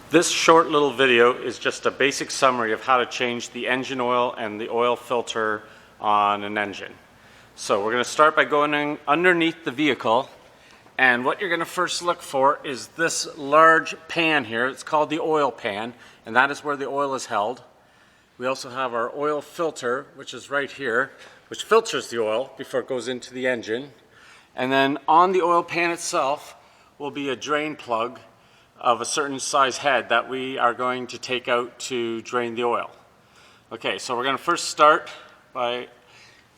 This short little video is just a basic summary of how to change the engine oil and the oil filter on an engine. So we're going to start by going underneath the vehicle, and what you're going to first look for is this large pan here. It's called the oil pan, and that is where the oil is held. We also have our oil filter, which is right here, which filters the oil before it goes into the engine. And then on the oil pan itself will be a drain plug of a certain size head that we are going to take out to drain the oil. Okay, so we're going to first start by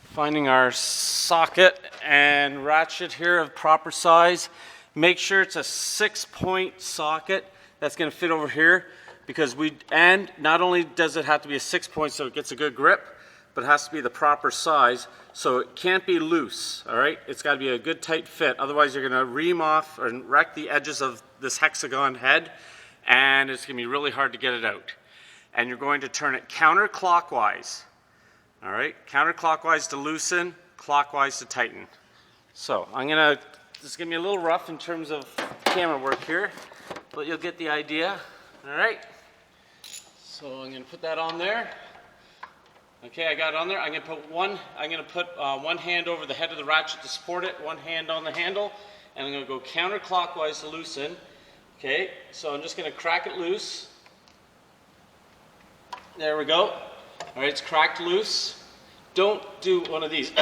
finding our socket and ratchet here of proper size. Make sure it's a 6-point socket that's going to fit over here, because and not only does it have to be a 6-point so it gets a good grip, but it has to be the proper size, so it can't be loose. All right, it's got to be a good tight fit, otherwise you're going to ream off or wreck the edges of this hexagon head, and it's going to be really hard to get it out. And you're going to turn it counterclockwise. All right, counterclockwise to loosen, clockwise to tighten. So this is going to be a little rough in terms of camera work here, but you'll get the idea. All right, so I'm going to put that on there. Okay, I got it on there. I'm going to put one hand over the head of the ratchet to support it, one hand on the handle, and I'm going to go counterclockwise to loosen. Okay, so I'm just going to crack it loose. There we go. All right, it's cracked loose. Don't do one of these.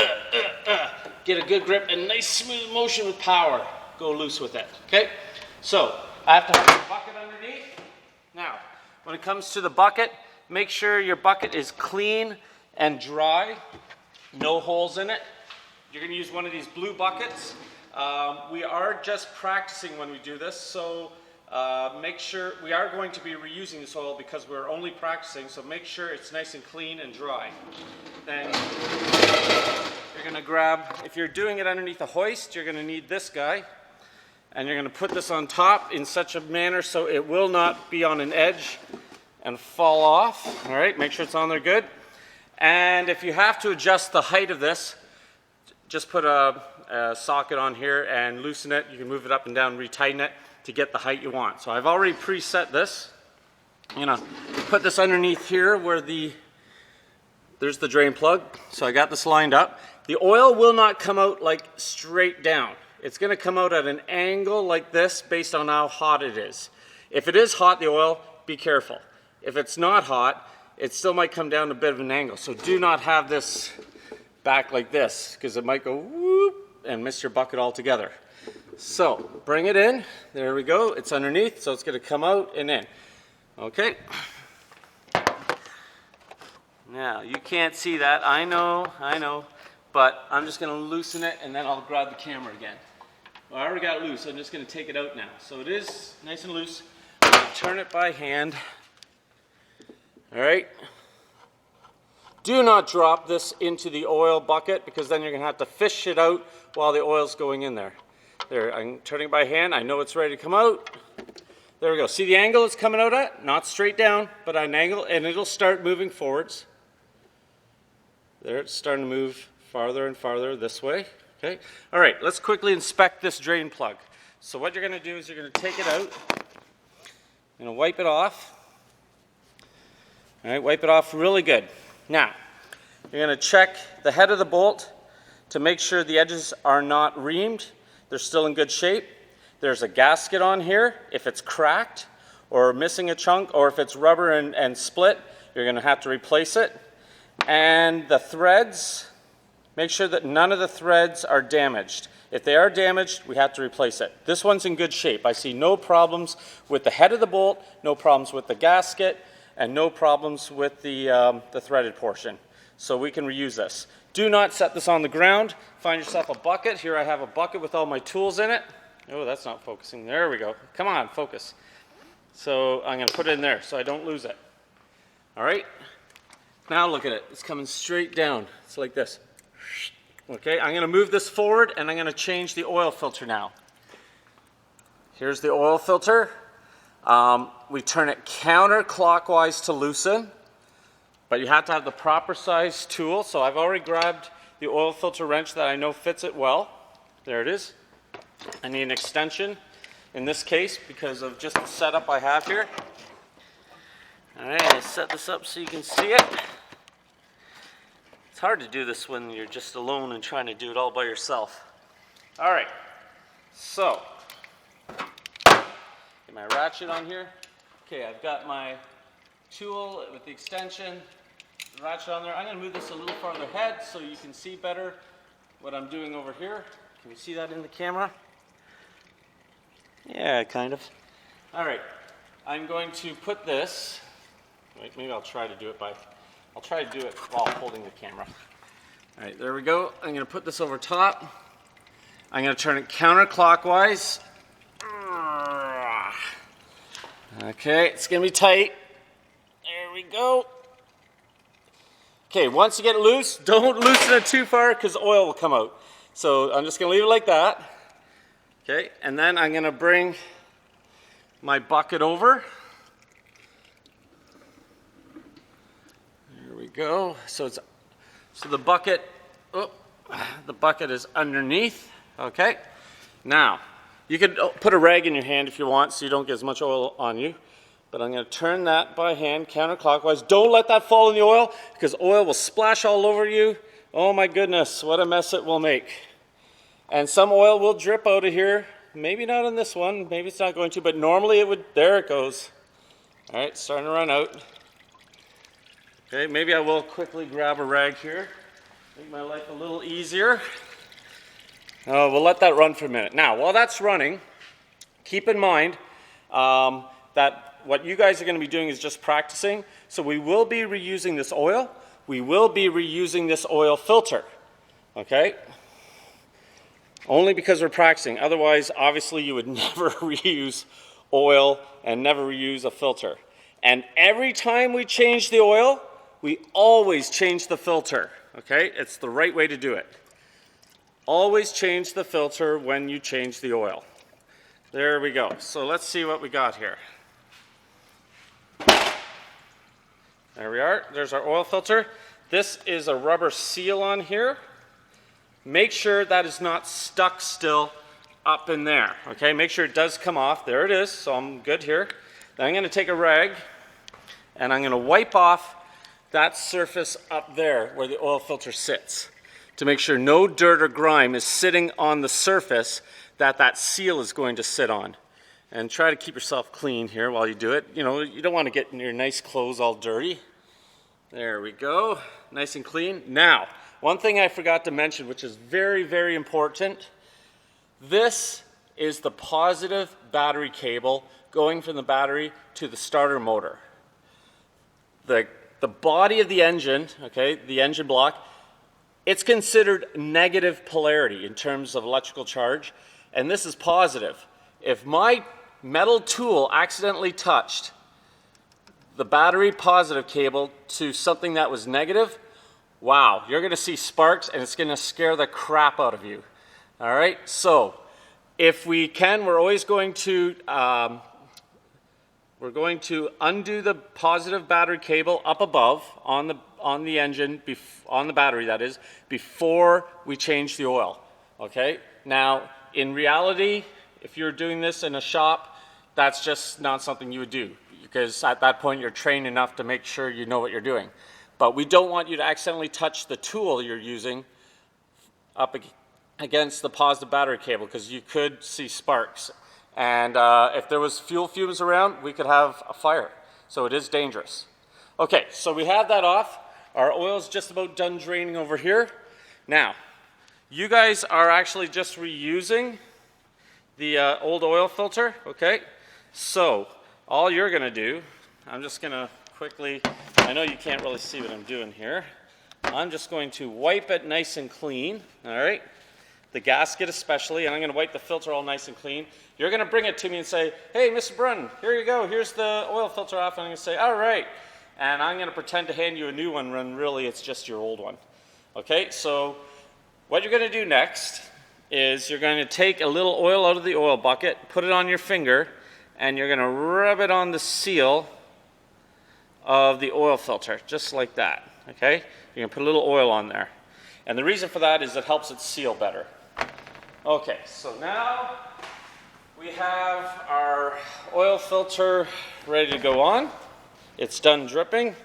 Get a good grip and nice smooth motion with power. Go loose with it. Okay, so I have to have a bucket underneath. Now, when it comes to the bucket, make sure your bucket is clean and dry, no holes in it. You're going to use one of these blue buckets. We are just practicing when we do this, so make sure we are going to be reusing this oil because we're only practicing, so make sure it's nice and clean and dry. Then you're going to grab, if you're doing it underneath a hoist, you're going to need this guy, and you're going to put this on top in such a manner so it will not be on an edge and fall off. All right, make sure it's on there good. And if you have to adjust the height of this, just put a socket on here and loosen it. You can move it up and down, retighten it to get the height you want. So I've already preset this. I'm gonna put this underneath here where there's the drain plug. So I got this lined up. The oil will not come out like straight down. It's gonna come out at an angle like this based on how hot it is. If it is hot, the oil, be careful. If it's not hot, it still might come down a bit of an angle. So do not have this back like this, because it might go whoop and miss your bucket altogether. So bring it in. There we go. It's underneath, so it's going to come out and in. Okay. Now, you can't see that. I know. But I'm just going to loosen it, and then I'll grab the camera again. Well, I already got it loose, so I'm just going to take it out now. So it is nice and loose. I'm going to turn it by hand. All right. Do not drop this into the oil bucket, because then you're going to have to fish it out while the oil's going in there. There, I'm turning by hand. I know it's ready to come out. There we go. See the angle it's coming out at? Not straight down, but at an angle, and it'll start moving forwards. There, it's starting to move farther and farther this way. Okay. All right, let's quickly inspect this drain plug. So what you're going to do is you're going to take it out. You're going to wipe it off. All right, wipe it off really good. Now, you're going to check the head of the bolt to make sure the edges are not reamed. They're still in good shape. There's a gasket on here. If it's cracked or missing a chunk, or if it's rubber and split, you're going to have to replace it. And the threads, make sure that none of the threads are damaged. If they are damaged, we have to replace it. This one's in good shape. I see no problems with the head of the bolt, no problems with the gasket, and no problems with the threaded portion. So we can reuse this. Do not set this on the ground. Find yourself a bucket. Here I have a bucket with all my tools in it. Oh, that's not focusing. There we go. Come on, focus. So I'm going to put it in there so I don't lose it. All right. Now look at it. It's coming straight down. It's like this. Okay, I'm going to move this forward, and I'm going to change the oil filter now. Here's the oil filter. We turn it counterclockwise to loosen, but you have to have the proper size tool. So I've already grabbed the oil filter wrench that I know fits it well. There it is. I need an extension. in this case because of just the setup I have here. All right, I set this up so you can see it. It's hard to do this when you're just alone and trying to do it all by yourself. All right, so get my ratchet on here. Okay, I've got my tool with the extension, ratchet on there. I'm going to move this a little farther ahead so you can see better what I'm doing over here. Can you see that in the camera? Yeah, kind of. All right, I'm going to put this, wait, maybe I'll try to do it while holding the camera. All right, there we go. I'm going to put this over top. I'm going to turn it counterclockwise. Okay, it's going to be tight. There we go. Okay, once you get it loose, don't loosen it too far because oil will come out. So I'm just going to leave it like that. Okay, and then I'm going to bring my bucket over. There we go. So the bucket is underneath. Okay. Now, you could put a rag in your hand if you want so you don't get as much oil on you. But I'm going to turn that by hand counterclockwise. Don't let that fall in the oil because oil will splash all over you. Oh my goodness, what a mess it will make. And some oil will drip out of here. Maybe not on this one. Maybe it's not going to, but normally it would. There it goes. All right, starting to run out. Okay, maybe I will quickly grab a rag here. Make my life a little easier. We'll let that run for a minute. Now, while that's running, keep in mind that what you guys are going to be doing is just practicing. So we will be reusing this oil. We will be reusing this oil filter. Okay? Only because we're practicing. Otherwise, obviously, you would never reuse oil and never reuse a filter. And every time we change the oil, we always change the filter. Okay? It's the right way to do it. Always change the filter when you change the oil. There we go. So let's see what we got here. There we are. There's our oil filter. This is a rubber seal on here. Make sure that is not stuck still up in there. Okay, make sure it does come off. There it is, so I'm good here. Then I'm going to take a rag and I'm going to wipe off that surface up there where the oil filter sits to make sure no dirt or grime is sitting on the surface that seal is going to sit on. And try to keep yourself clean here while you do it. You know, you don't want to get your nice clothes all dirty. There we go, nice and clean. Now, one thing I forgot to mention, which is very, very important. This is the positive battery cable going from the battery to the starter motor. The body of the engine, okay, the engine block, it's considered negative polarity in terms of electrical charge, and this is positive. If my metal tool accidentally touched the battery positive cable to something that was negative, wow, you're going to see sparks and it's going to scare the crap out of you. All right, so if we can, we're always going to undo the positive battery cable up above on the engine, on the battery that is, before we change the oil. Okay, now in reality, if you're doing this in a shop, that's just not something you would do because at that point you're trained enough to make sure you know what you're doing. But we don't want you to accidentally touch the tool you're using up against the positive battery cable because you could see sparks. And if there was fuel fumes around, we could have a fire. So it is dangerous. Okay, so we have that off. Our oil's just about done draining over here. Now, you guys are actually just reusing the old oil filter, okay? So all you're gonna do, I'm just gonna quickly, I know you can't really see what I'm doing here. I'm just going to wipe it nice and clean, all right? The gasket especially, and I'm gonna wipe the filter all nice and clean. You're gonna bring it to me and say, hey, Mr. Brunn, here you go, here's the oil filter off, and I'm gonna say, all right. And I'm gonna pretend to hand you a new one when really it's just your old one. Okay, so what you're gonna do next is you're going to take a little oil out of the oil bucket, put it on your finger, and you're going to rub it on the seal of the oil filter, just like that, okay? You're going to put a little oil on there. And the reason for that is it helps it seal better. Okay, so now We have our oil filter ready to go on. It's done dripping,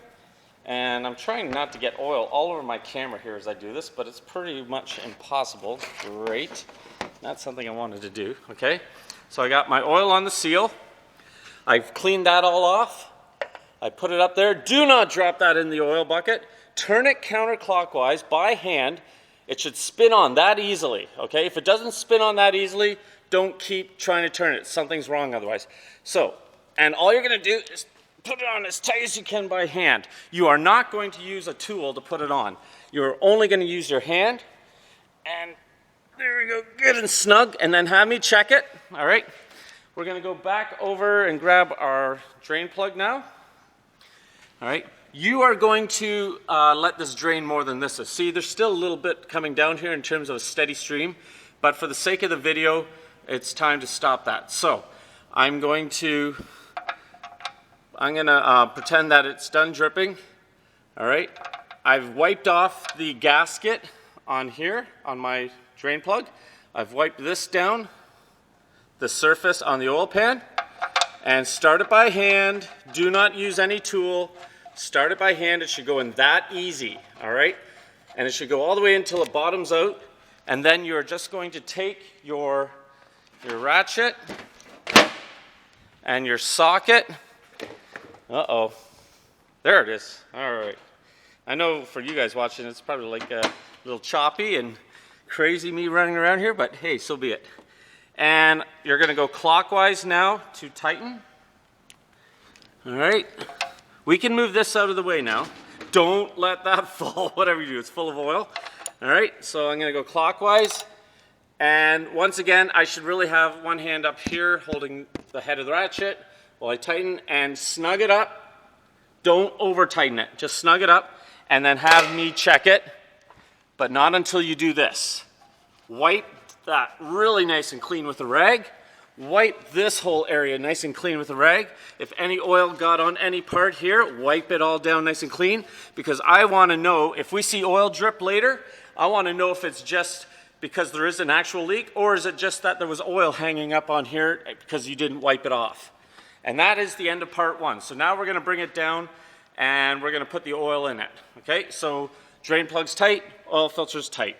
and I'm trying not to get oil all over my camera here as I do this, but it's pretty much impossible. Great. That's something I wanted to do, okay? So I got my oil on the seal. I've cleaned that all off. I put it up there. Do not drop that in the oil bucket. Turn it counterclockwise by hand. It should spin on that easily, okay? If it doesn't spin on that easily, don't keep trying to turn it. Something's wrong otherwise. So, and all you're gonna do is put it on as tight as you can by hand. You are not going to use a tool to put it on. You're only gonna use your hand, and there we go, good and snug, and then have me check it, all right? We're gonna go back over and grab our drain plug now. All right, you are going to let this drain more than this is. See, there's still a little bit coming down here in terms of a steady stream, but for the sake of the video, it's time to stop that. So I'm gonna pretend that it's done dripping. All right, I've wiped off the gasket on here on my drain plug. I've wiped this down, the surface on the oil pan, and start it by hand. Do not use any tool. Start it by hand. It should go in that easy, all right? And it should go all the way until it bottoms out. And then you're just going to take your ratchet and your socket. Uh-oh. There it is. All right. I know for you guys watching, it's probably like a little choppy and crazy me running around here, but hey, so be it. And you're going to go clockwise now to tighten. All right. We can move this out of the way now. Don't let that fall, whatever you do. It's full of oil. All right, so I'm going to go clockwise. And once again, I should really have one hand up here holding the head of the ratchet while I tighten, and snug it up. Don't over tighten it. Just snug it up and then have me check it, but not until you do this. Wipe that really nice and clean with a rag. Wipe this whole area nice and clean with a rag. If any oil got on any part here, wipe it all down nice and clean, because I want to know, if we see oil drip later, I want to know if it's just because there is an actual leak, or is it just that there was oil hanging up on here because you didn't wipe it off. And that is the end of part one. So now we're going to bring it down and we're going to put the oil in it. Okay, so drain plug's tight, oil filter's tight.